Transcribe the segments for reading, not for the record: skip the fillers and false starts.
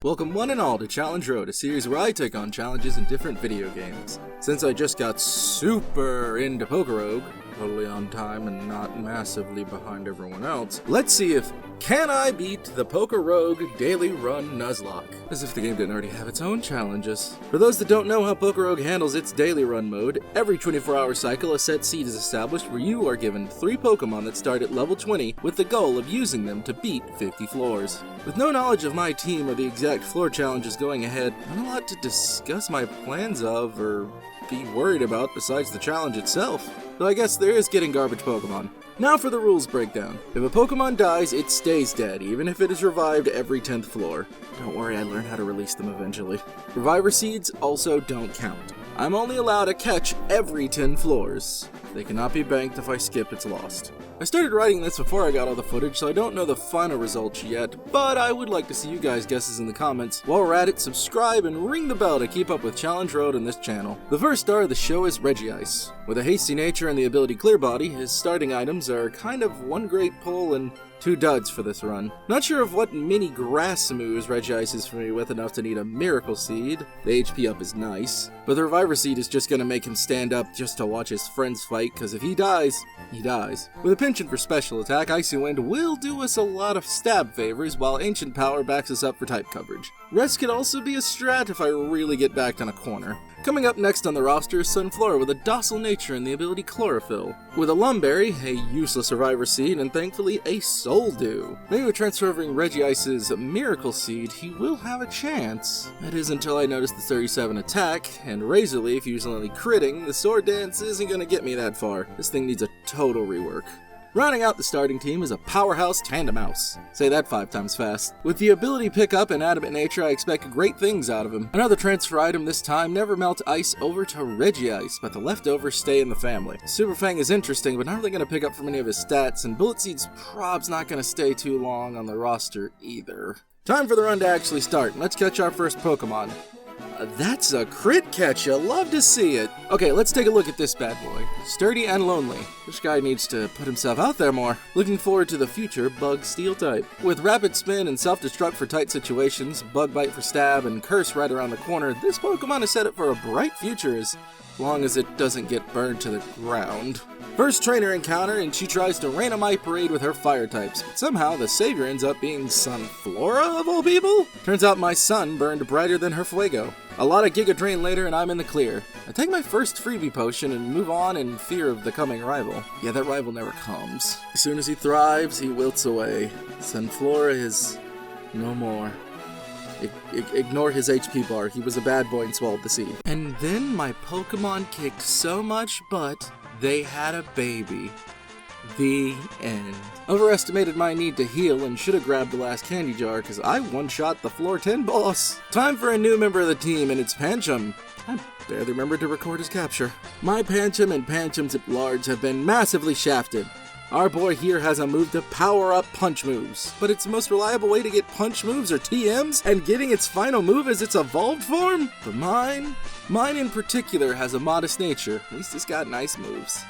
Welcome one and all to Challenge Road, a series where I take on challenges in different video games. Since I just got super into Pokerogue, totally on time and not massively behind everyone else, let's see if can I beat the Pokerogue Daily Run Nuzlocke? As if the game didn't already have its own challenges. For those that don't know how Pokerogue handles its daily run mode, every 24-hour cycle a set seed is established where you are given 3 Pokemon that start at level 20 with the goal of using them to beat 50 floors. With no knowledge of my team or the exact floor challenges going ahead, not a lot to discuss my plans of or be worried about besides the challenge itself. Though I guess there is getting garbage Pokemon. Now for the rules breakdown. If a Pokemon dies, it stays dead, even if it is revived every 10th floor. Don't worry, I learned how to release them eventually. Reviver seeds also don't count. I'm only allowed to catch every 10 floors. They cannot be banked. If I skip, it's lost. I started writing this before I got all the footage, so I don't know the final results yet, but I would like to see you guys' guesses in the comments. While we're at it, subscribe and ring the bell to keep up with Challenge Road on this channel. The first star of the show is Regice. With a hasty nature and the ability Clear Body, his starting items are kind of one great pull and 2 duds for this run. Not sure of what mini grass moves Regice is familiar with enough to need a Miracle Seed. The HP up is nice, but the Reviver Seed is just gonna make him stand up just to watch his friends fight, cause if he dies, he dies. With a penchant for special attack, Icy Wind will do us a lot of stab favors, while Ancient Power backs us up for type coverage. Rest could also be a strat if I really get backed on a corner. Coming up next on the roster is Sunflora with a docile nature and the ability Chlorophyll. With a Lumberry, a useless Survivor Seed, and thankfully a Soul Dew. Maybe with transferring Regice's Miracle Seed, he will have a chance. That is until I notice the 37 attack, and Razor Leaf usually critting, the Sword Dance isn't gonna get me that far. This thing needs a total rework. Rounding out the starting team is a powerhouse Tandemaus. Say that 5 times fast. With the ability Pickup and Adamant Nature, I expect great things out of him. Another transfer item this time, never melt ice over to Regice, but the leftovers stay in the family. Super Fang is interesting, but not really going to pick up from any of his stats, and Bullet Seed's prob's not going to stay too long on the roster either. Time for the run to actually start. Let's catch our first Pokemon. That's a crit catch, you love to see it. Okay, let's take a look at this bad boy. Sturdy and lonely. This guy needs to put himself out there more. Looking forward to the future Bug Steel type. With Rapid Spin and Self-Destruct for tight situations, Bug Bite for stab, and Curse right around the corner, this Pokemon is set up for a bright future as long as it doesn't get burned to the ground. First trainer encounter, and she tries to rain on my parade with her fire types, but somehow the savior ends up being Sunflora of all people? Turns out my sun burned brighter than her Fuego. A lot of Giga Drain later and I'm in the clear. I take my first freebie potion and move on in fear of the coming rival. Yeah, that rival never comes. As soon as he thrives, he wilts away. Sunflora is no more. Ignore his HP bar, he was a bad boy and swallowed the seed. And then my Pokemon kicked so much butt, they had a baby. The end. Overestimated my need to heal and should have grabbed the last candy jar because I one-shot the floor 10 boss. Time for a new member of the team, and it's Pancham. I barely remembered to record his capture. My Pancham and Panchams at large have been massively shafted. Our boy here has a move to power up punch moves, but its most reliable way to get punch moves are TMs, and getting its final move is its evolved form? But mine in particular has a modest nature. At least it's got nice moves.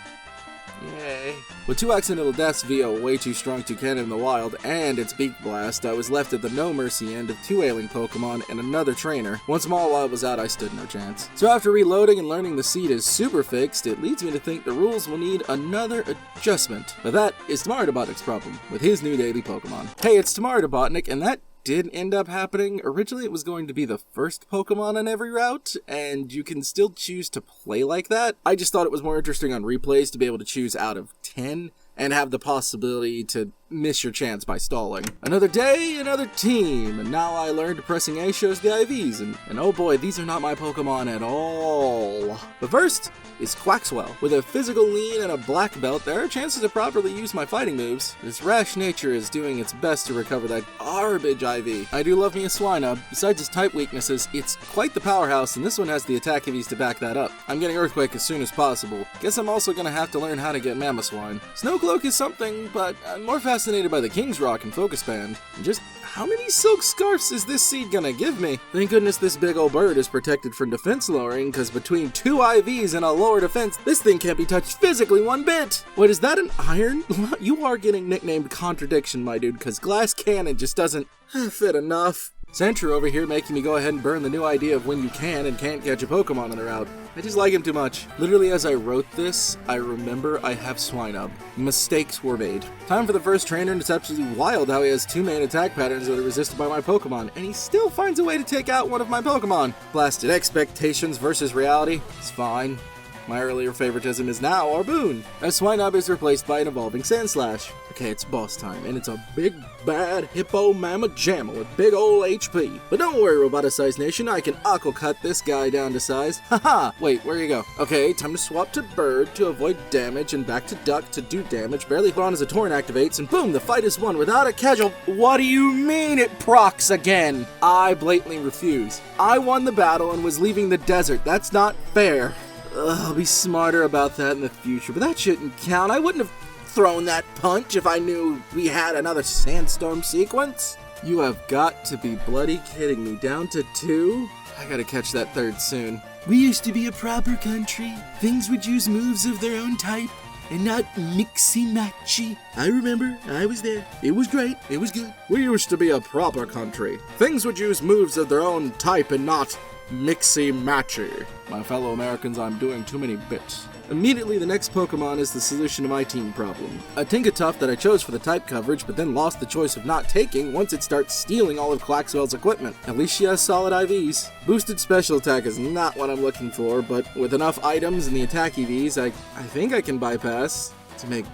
Yay. With 2 accidental deaths via a way too strong toucan in the wild and its Beak Blast, I was left at the no mercy end of 2 ailing Pokemon and another trainer. Once Mawile was out, I stood no chance. So after reloading and learning the seed is super fixed, it leads me to think the rules will need another adjustment. But that is Dbotnik's problem, with his new daily Pokemon. Hey, it's Dbotnik, and that did end up happening. Originally it was going to be the first Pokemon on every route, and you can still choose to play like that. I just thought it was more interesting on replays to be able to choose out of 10 and have the possibility to miss your chance by stalling. Another day, another team, and now I learned pressing A shows the IVs, and oh boy, these are not my Pokemon at all. But first is Quaxwell. With a physical lean and a black belt, there are chances to properly use my fighting moves. Its rash nature is doing its best to recover that garbage IV. I do love me a Swinub. Besides its type weaknesses, it's quite the powerhouse, and this one has the attack IVs to back that up. I'm getting Earthquake as soon as possible. Guess I'm also gonna have to learn how to get Mamoswine. Snowcloak is something, but I'm more fascinated by the King's Rock and Focus Band. And just how many silk scarfs is this seed gonna give me? Thank goodness this big old bird is protected from defense lowering, because between 2 IVs and a lower defense, this thing can't be touched physically one bit! Wait, is that an iron? You are getting nicknamed Contradiction, my dude, because Glass Cannon just doesn't fit enough. Sentry over here making me go ahead and burn the new idea of when you can and can't catch a Pokemon on the route. I just like him too much. Literally as I wrote this, I remember I have Swinub. Mistakes were made. Time for the first trainer, and it's absolutely wild how he has 2 main attack patterns that are resisted by my Pokemon, and he still finds a way to take out one of my Pokemon. Blasted expectations versus reality. It's fine. My earlier favoritism is now our boon, as Swinub is replaced by an evolving Sandslash. Okay, it's boss time, and it's a big, bad hippo mamma jamma with big ol' HP. But don't worry, Roboticized Nation, I can Aqua Cut this guy down to size. Haha! Wait, where you go? Okay, time to swap to Bird to avoid damage, and back to Duck to do damage. Barely gone as a Torrent activates, and boom, the fight is won without a casual. What do you mean it procs again? I blatantly refuse. I won the battle and was leaving the desert. That's not fair. I'll be smarter about that in the future, but that shouldn't count. I wouldn't have thrown that punch if I knew we had another sandstorm sequence. You have got to be bloody kidding me. Down to 2? I gotta catch that 3rd soon. We used to be a proper country. Things would use moves of their own type and not mixy-matchy. I remember. I was there. It was great. It was good. We used to be a proper country. Things would use moves of their own type and not mixy-matchy. My fellow Americans, I'm doing too many bits. Immediately, the next Pokemon is the solution to my team problem. A Tinkatuff that I chose for the type coverage, but then lost the choice of not taking once it starts stealing all of Claxwell's equipment. At least she has solid IVs. Boosted special attack is not what I'm looking for, but with enough items in the attack EVs, I think I can bypass to make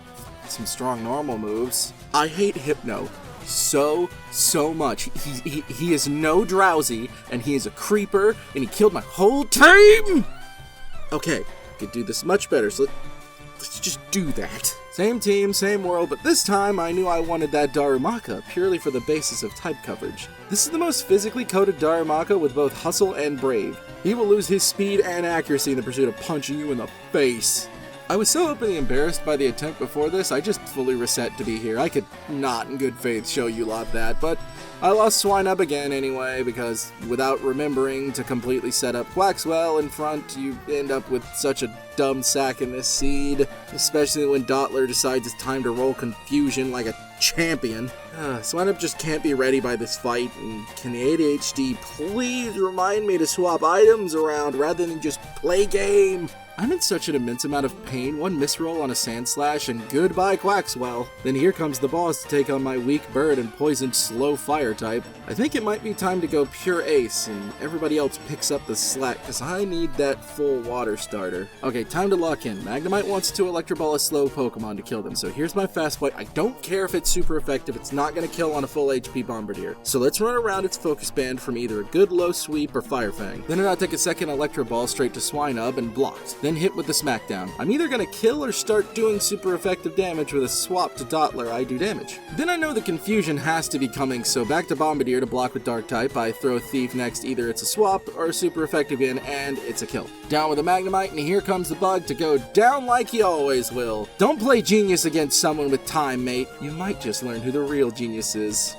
some strong normal moves. I hate Hypno so much. He is no Drowsy, and he is a creeper, and he killed my whole team! Okay, could do this much better, so let's just do that. Same team, same world, but this time I knew I wanted that Darumaka purely for the basis of type coverage. This is the most physically coded Darumaka with both hustle and brave. He will lose his speed and accuracy in the pursuit of punching you in the face. I was so openly embarrassed by the attempt before this, I just fully reset to be here. I could not in good faith show you lot that, but I lost Swinub again anyway, because without remembering to completely set up Quaxwell in front, you end up with such a dumb sack in this seed, especially when Dottler decides it's time to roll Confusion like a champion. Swinub just can't be ready by this fight, and can the ADHD please remind me to swap items around rather than just play game? I'm in such an immense amount of pain, one misroll on a Sandslash, and goodbye Quaxwell. Then here comes the boss to take on my weak bird and poisoned slow fire type. I think it might be time to go pure ace, and everybody else picks up the slack, because I need that full water starter. Okay, time to lock in. Magnemite wants to Electro Ball a slow Pokemon to kill them, so here's my fast fight. I don't care if it's super effective, it's not going to kill on a full HP Bombardier. So let's run around its focus band from either a good low sweep or Fire Fang. Then I'll take a second Electro Ball straight to Swinub and blocked. Then hit with the Smackdown. I'm either gonna kill or start doing super effective damage with a swap to Dottler. I do damage. Then I know the Confusion has to be coming, so back to Bombardier to block with Dark type. I throw Thief next, either it's a swap or super effective in, and it's a kill. Down with a Magnemite, and here comes the bug to go down like he always will. Don't play genius against someone with time, mate. You might just learn who the real genius is.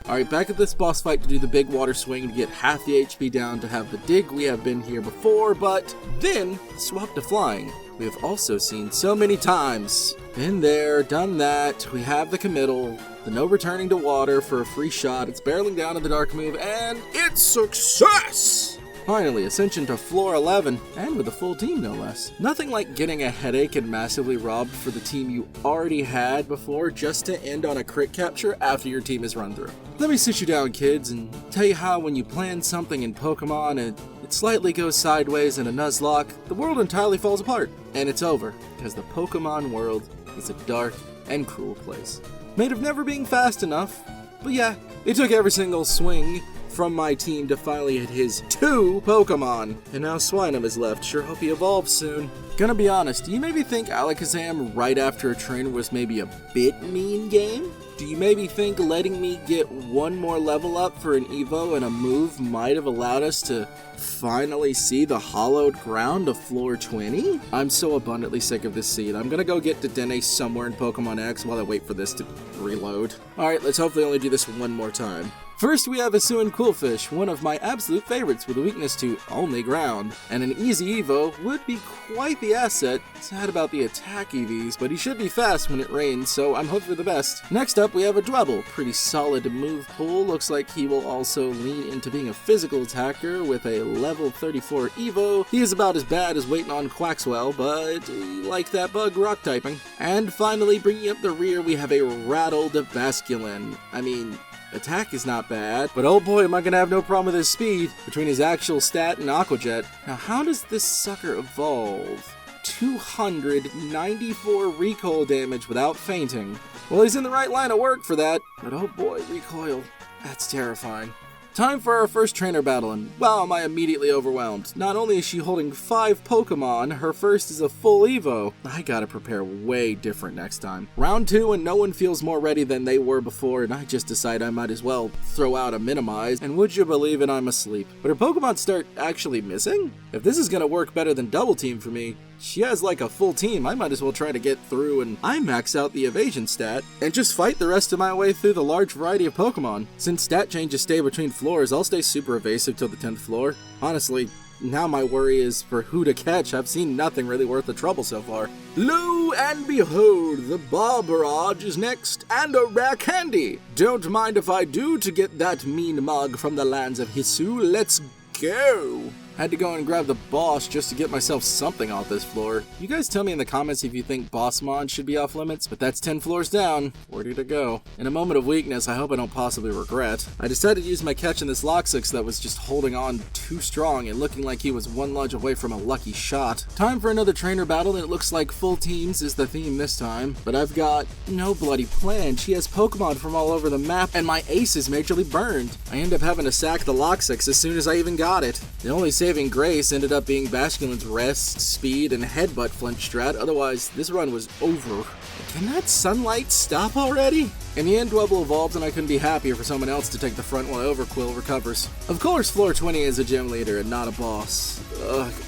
Alright, back at this boss fight to do the big water swing to get half the HP down to have the dig. We have been here before, but then swap to flying. We have also seen so many times. Been there, done that. We have the committal, the no returning to water for a free shot. It's barreling down to the dark move, and it's success! Finally, Ascension to floor 11, and with a full team no less. Nothing like getting a headache and massively robbed for the team you already had before just to end on a crit capture after your team is run through. Let me sit you down, kids, and tell you how when you plan something in Pokemon and it slightly goes sideways in a Nuzlocke, the world entirely falls apart, and it's over, because the Pokemon world is a dark and cruel place. Made of never being fast enough, but yeah, it took every single swing from my team to finally hit his 2 Pokemon. And now Swinub is left. Sure hope he evolves soon. Gonna be honest, do you maybe think Alakazam right after a trainer was maybe a bit mean game? Do you maybe think letting me get one more level up for an Evo and a move might have allowed us to finally see the hollowed ground of floor 20? I'm so abundantly sick of this seed. I'm gonna go get Dedenne somewhere in Pokemon X while I wait for this to reload. Alright, let's hopefully only do this one more time. First we have Asuan Quillfish, one of my absolute favorites with a weakness to only ground, and an easy evo would be quite the asset. Sad about the attack EVs, but he should be fast when it rains, so I'm hoping for the best. Next up we have a Dwebble, pretty solid move pool, looks like he will also lean into being a physical attacker with a level 34 evo. He is about as bad as waiting on Quaxwell, but like that bug rock typing. And finally, bringing up the rear, we have a Rattled Basculin. I mean, attack is not bad, but oh boy am I gonna have no problem with his speed between his actual stat and Aqua Jet. Now how does this sucker evolve? 294 recoil damage without fainting. Well, he's in the right line of work for that, but oh boy, recoil. That's terrifying. Time for our first trainer battle, and wow, am I immediately overwhelmed. Not only is she holding 5 Pokemon, her first is a full Evo. I gotta prepare way different next time. Round 2 and no one feels more ready than they were before, and I just decide I might as well throw out a Minimize, and would you believe it, I'm asleep. But her Pokemon start actually missing? If this is gonna work better than Double Team for me, she has like a full team, I might as well try to get through and I max out the evasion stat and just fight the rest of my way through the large variety of Pokemon. Since stat changes stay between floors, I'll stay super evasive till the 10th floor. Honestly, now my worry is for who to catch. I've seen nothing really worth the trouble so far. Lo and behold, the Ball Barrage is next, and a rare candy. Don't mind if I do to get that mean mug from the lands of Hisu. Let's go. Had to go and grab the boss just to get myself something off this floor. You guys tell me in the comments if you think Bossmon should be off limits, but that's 10 floors down. Where to go? In a moment of weakness, I hope I don't possibly regret, I decided to use my catch in this Loxix that was just holding on too strong and looking like he was one lunge away from a lucky shot. Time for another trainer battle, and it looks like full teams is the theme this time, but I've got no bloody plan. She has Pokemon from all over the map, and my ace is majorly burned. I end up having to sack the Loxix as soon as I even got it. The only saving grace ended up being Basculin's rest, speed, and headbutt flinch strat, otherwise this run was over. Can that sunlight stop already? In the end, Dwebble evolved, and I couldn't be happier for someone else to take the front while Overquill recovers. Of course, floor 20 is a gym leader and not a boss.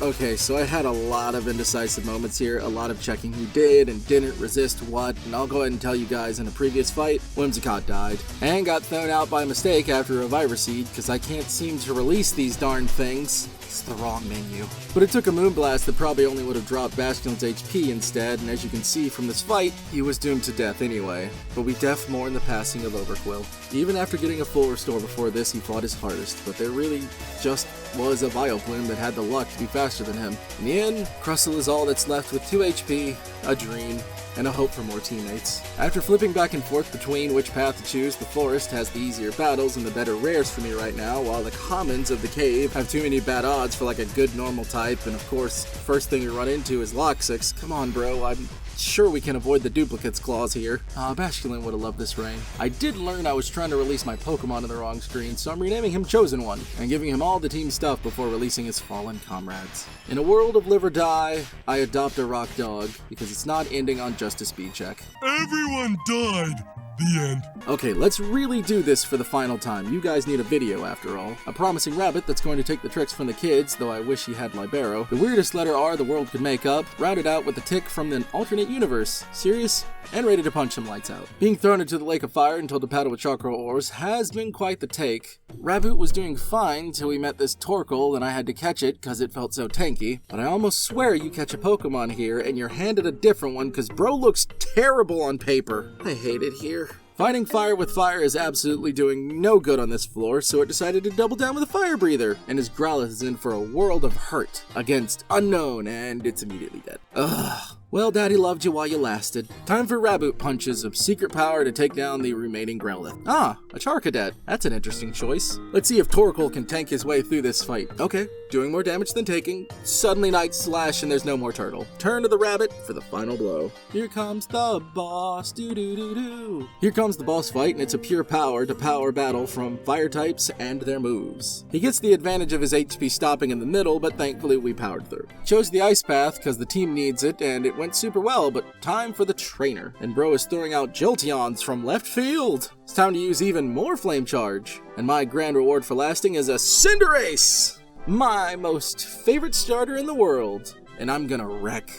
Okay, so I had a lot of indecisive moments here, a lot of checking who did and didn't resist what, and I'll go ahead and tell you guys in a previous fight, Whimsicott died, and got thrown out by mistake after a Virus Seed, because I can't seem to release these darn things. It's the wrong menu. But it took a Moonblast that probably only would have dropped Basculin's HP instead, and as you can see from this fight, he was doomed to death anyway. But we def more in the passing of Overquill. Even after getting a full restore before this, he fought his hardest, but there really just was a Vileplume that had the luck to be faster than him. In the end, Crustle is all that's left with 2 HP, a dream, and a hope for more teammates. After flipping back and forth between which path to choose, the forest has the easier battles and the better rares for me right now, while the commons of the cave have too many bad odds for like a good normal type, and of course, first thing you run into is Loxix. Come on, bro, I'm sure we can avoid the duplicates clause here. Basculin would have loved this rain. I did learn I was trying to release my Pokemon on the wrong screen, so I'm renaming him Chosen One, and giving him all the team stuff before releasing his fallen comrades. In a world of live or die, I adopt a rock dog, because it's not ending on just a speed check. Everyone died! The end. Okay, let's really do this for the final time. You guys need a video after all. A promising rabbit that's going to take the tricks from the kids, though I wish he had Libero. The weirdest letter R the world could make up, rounded out with the tick from an alternate universe. Serious? And ready to punch some lights out. Being thrown into the lake of fire and told to paddle with chakra ores has been quite the take. Raboot was doing fine till we met this Torkoal and I had to catch it because it felt so tanky, but I almost swear you catch a Pokemon here and you're handed a different one because bro looks terrible on paper. I hate it here. Fighting fire with fire is absolutely doing no good on this floor, so it decided to double down with a fire breather, and his Growlithe is in for a world of hurt against Unknown, and it's immediately dead. Ugh. Well, Daddy loved you while you lasted. Time for Raboot punches of secret power to take down the remaining Growlithe. Ah, a Charcadet. That's an interesting choice. Let's see if Torkoal can tank his way through this fight. Okay, doing more damage than taking. Suddenly Night Slash and there's no more turtle. Turn to the rabbit for the final blow. Here comes the boss, doo-doo-doo-doo. Here comes the boss fight, and it's a pure power to power battle from fire types and their moves. He gets the advantage of his HP stopping in the middle, but thankfully we powered through. Chose the ice path because the team needs it, and it went super well, but time for the trainer. And bro is throwing out Jolteons from left field. It's time to use even more flame charge. And my grand reward for lasting is a Cinderace! My most favorite starter in the world. And I'm gonna wreck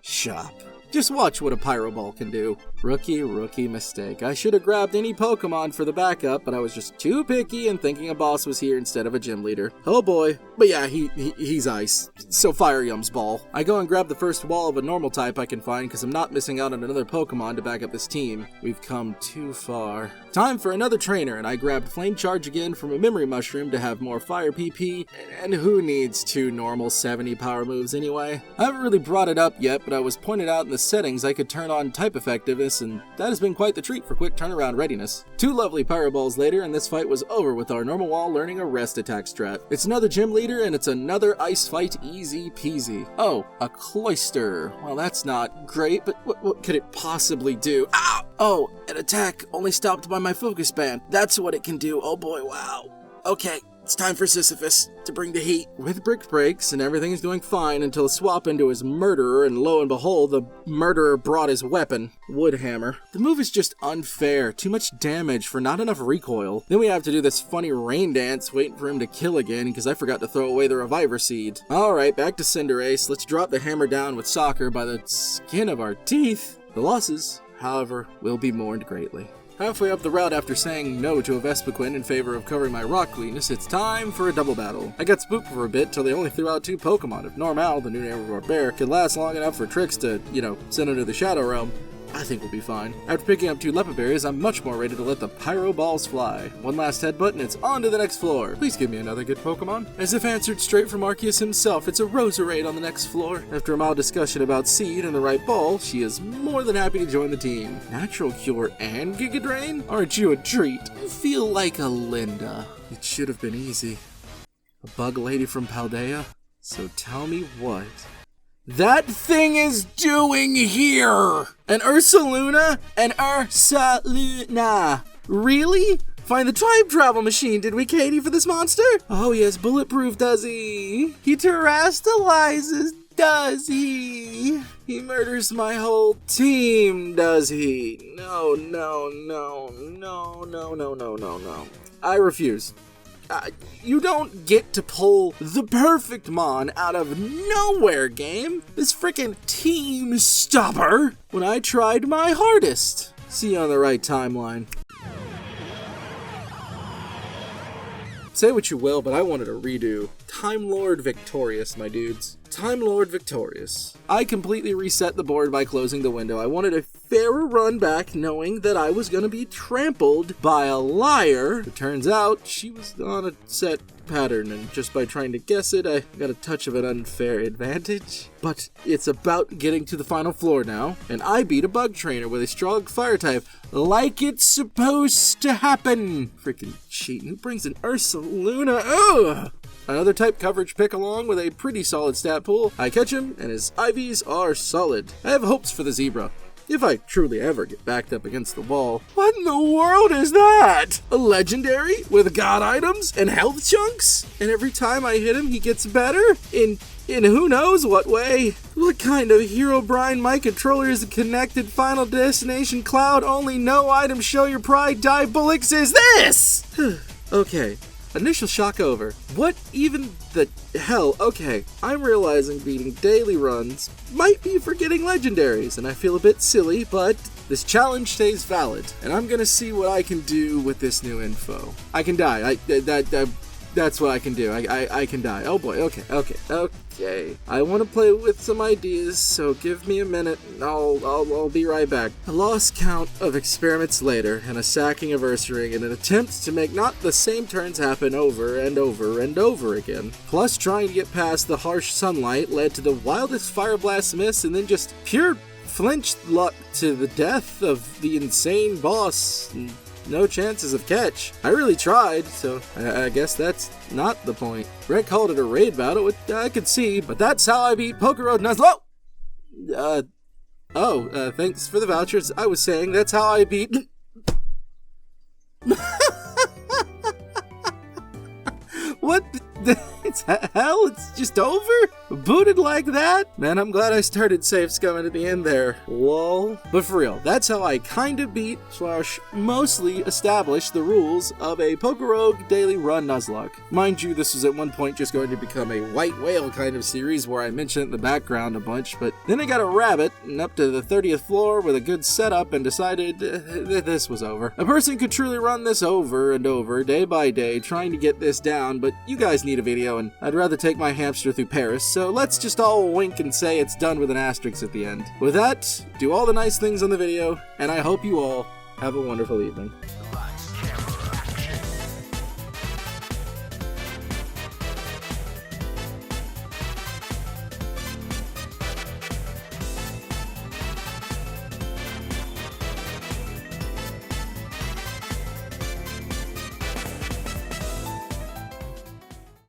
shop. Just watch what a Pyro Ball can do. Rookie mistake. I should have grabbed any Pokemon for the backup, but I was just too picky and thinking a boss was here instead of a gym leader. Oh boy. But yeah, he's ice. So Fire Yum's ball. I go and grab the first wall of a normal type I can find because I'm not missing out on another Pokemon to back up this team. We've come too far. Time for another trainer, and I grabbed Flame Charge again from a Memory Mushroom to have more Fire PP, and who needs 2 normal 70 power moves anyway? I haven't really brought it up yet, but I was pointed out in the settings I could turn on type effectiveness, and that has been quite the treat for quick turnaround readiness. 2 lovely Pyro Balls later, and this fight was over with our normal wall learning a rest attack strat. It's another gym leader, and it's another ice fight, easy peasy. Oh, a Cloyster. Well, that's not great, but what could it possibly do? Ow! Oh, an attack only stopped by my focus band. That's what it can do. Oh boy, wow. Okay, it's time for Sisyphus to bring the heat. With Brick Breaks, and everything is going fine until a swap into his murderer, and lo and behold, the murderer brought his weapon, Woodhammer. The move is just unfair. Too much damage for not enough recoil. Then we have to do this funny rain dance waiting for him to kill again because I forgot to throw away the Reviver Seed. Alright, back to Cinderace. Let's drop the hammer down with Soccer by the skin of our teeth. The losses, however, will be mourned greatly. Halfway up the route after saying no to a Vespiquen in favor of covering my rock weakness, it's time for a double battle. I got spooked for a bit till they only threw out 2 Pokemon. If Normal, the new name of our bear, could last long enough for Trix to, send him to the Shadow Realm, I think we'll be fine. After picking up 2 Leopard Berries, I'm much more ready to let the Pyro Balls fly. One last headbutt and it's on to the next floor. Please give me another good Pokemon. As if answered straight from Arceus himself, it's a Roserade on the next floor. After a mild discussion about Seed and the right ball, she is more than happy to join the team. Natural Cure and Giga Drain? Aren't you a treat? You feel like a Linda. It should have been easy. A bug lady from Paldea? So tell me what that thing is doing here! An Ursula Luna? An Ursula Luna. Really? Find the time travel machine, did we, Katie, for this monster? Oh, he has bulletproof, does he? He terastalizes, does he? He murders my whole team, does he? No. I refuse. You don't get to pull the perfect mon out of nowhere, game. This frickin' team stopper when I tried my hardest. See you on the right timeline. Say what you will, but I wanted a redo. Time Lord Victorious, my dudes. Time Lord Victorious. I completely reset the board by closing the window. I wanted a fairer run back knowing that I was gonna be trampled by a liar. It turns out she was on a set pattern, and just by trying to guess it, I got a touch of an unfair advantage. But it's about getting to the final floor now, and I beat a bug trainer with a strong fire type, like it's supposed to happen. Freaking cheating. Who brings an Ursula Luna? Ugh! Another type coverage pick along with a pretty solid stat pool. I catch him, and his IVs are solid. I have hopes for the Zebra. If I truly ever get backed up against the wall. What in the world is that? A legendary with god items and health chunks? And every time I hit him, he gets better? In who knows what way? What kind of Herobrine my controller is a connected Final Destination Cloud only no item show your pride Diabolix is this? Okay. Initial shock over. What even the hell? Okay, I'm realizing beating daily runs might be for getting legendaries, and I feel a bit silly, but this challenge stays valid, and I'm gonna see what I can do with this new info. I can die. That's what I can do. I can die. Oh boy. Okay. I want to play with some ideas, so give me a minute. I'll be right back. A lost count of experiments later, and a sacking of Ursaring in an attempt to make not the same turns happen over and over and over again. Plus, trying to get past the harsh sunlight led to the wildest fire blast miss, and then just pure flinch luck to the death of the insane boss. No chances of catch. I really tried, so I guess that's not the point. Brett called it a raid battle, which I could see, but that's how I beat Pokerogue Nuzlocke. Thanks for the vouchers. I was saying that's how I beat... What the... It's hell? It's just over? Booted like that? Man, I'm glad I started safe scumming at the end there. Lol. But for real, that's how I kinda beat / mostly established the rules of a Pokerogue daily run Nuzlocke. Mind you, this was at one point just going to become a white whale kind of series where I mention it in the background a bunch, but then I got a rabbit and up to the 30th floor with a good setup and decided this was over. A person could truly run this over and over, day by day, trying to get this down, but you guys need a video and I'd rather take my hamster through Paris, so let's just all wink and say it's done with an asterisk at the end. With that, do all the nice things on the video, and I hope you all have a wonderful evening.